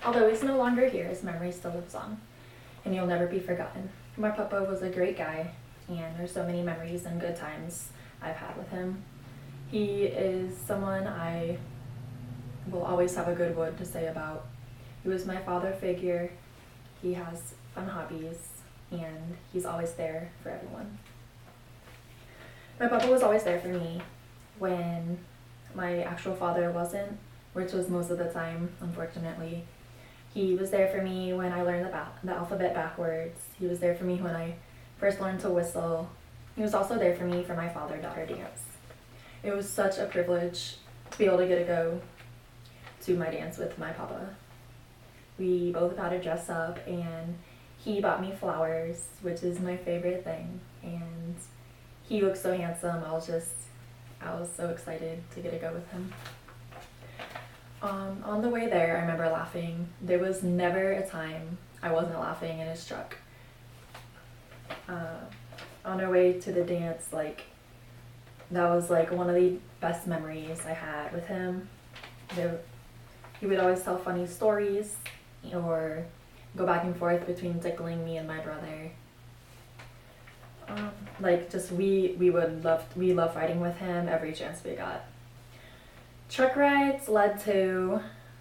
Although he's no longer here, his memory still lives on, and he'll never be forgotten. My papa was a great guy, and there's so many memories and good times I've had with him. He is someone I will always have a good word to say about. He was my father figure. He has fun hobbies, and he's always there for everyone. My papa was always there for me when my actual father wasn't, which was most of the time, unfortunately. He was there for me when I learned the alphabet backwards. He was there for me when I first learned to whistle. He was also there for me for my father-daughter dance. It was such a privilege to be able to get to go to my dance with my papa. We both got to dress up, and he bought me flowers, which is my favorite thing. And he looked so handsome. I was so excited to get to go with him. On the way there, I remember laughing. There was never a time I wasn't laughing in his truck. On our way to the dance, that was one of the best memories I had with him. He would always tell funny stories or go back and forth between tickling me and my brother. We loved riding with him every chance we got. Truck rides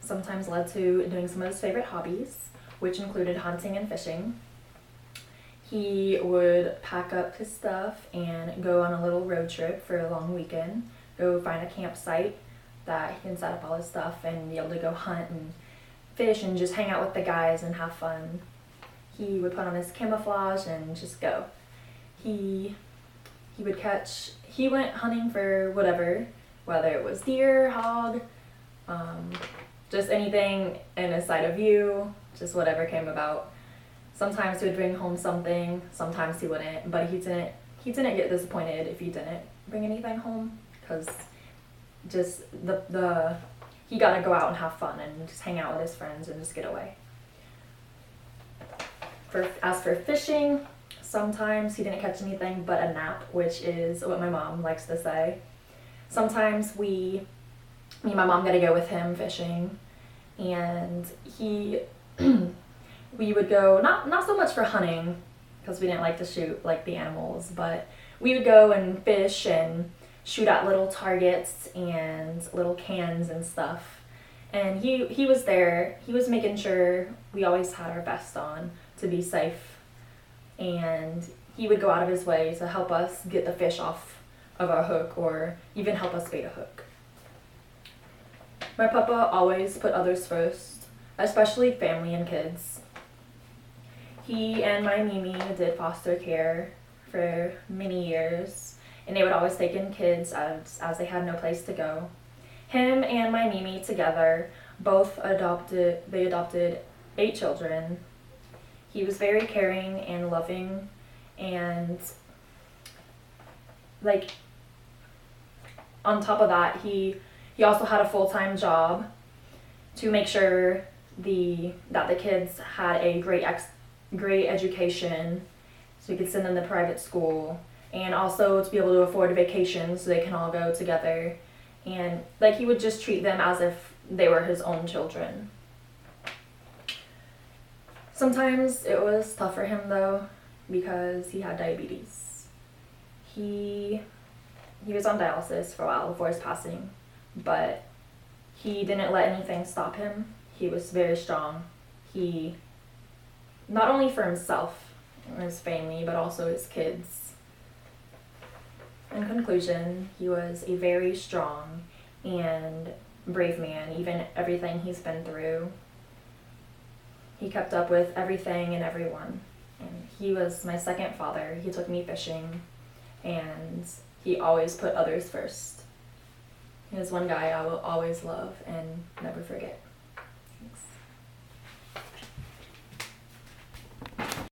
sometimes led to doing some of his favorite hobbies, which included hunting and fishing. He would pack up his stuff and go on a little road trip for a long weekend, go find a campsite that he can set up all his stuff and be able to go hunt and fish and just hang out with the guys and have fun. He would put on his camouflage and just go. He went hunting for whatever, whether it was deer, hog, just anything in his sight of view, just whatever came about. Sometimes he would bring home something, sometimes he wouldn't, but he didn't get disappointed if he didn't bring anything home, because just he got to go out and have fun and just hang out with his friends and just get away. As for fishing, sometimes he didn't catch anything but a nap, which is what my mom likes to say. Sometimes me and my mom got to go with him fishing, and we would go, not so much for hunting, because we didn't like to shoot like the animals, but we would go and fish and shoot at little targets and little cans and stuff. And he was there. He was making sure we always had our vest on to be safe, and he would go out of his way to help us get the fish off of our hook or even help us bait a hook. My papa always put others first, especially family and kids. He and my Mimi did foster care for many years, and they would always take in kids as they had no place to go. Him and my Mimi together they adopted 8 children. He was very caring and loving, and on top of that, he also had a full-time job to make sure that the kids had a great education, so he could send them to private school, and also to be able to afford a vacation so they can all go together. And he would just treat them as if they were his own children. Sometimes it was tough for him though, because he had diabetes. He was on dialysis for a while before his passing, but he didn't let anything stop him. He was very strong. He, not only for himself and his family, but also his kids. In conclusion, he was a very strong and brave man, even everything he's been through. He kept up with everything and everyone. And he was my second father. He took me fishing, and he always put others first. He was one guy I will always love and never forget.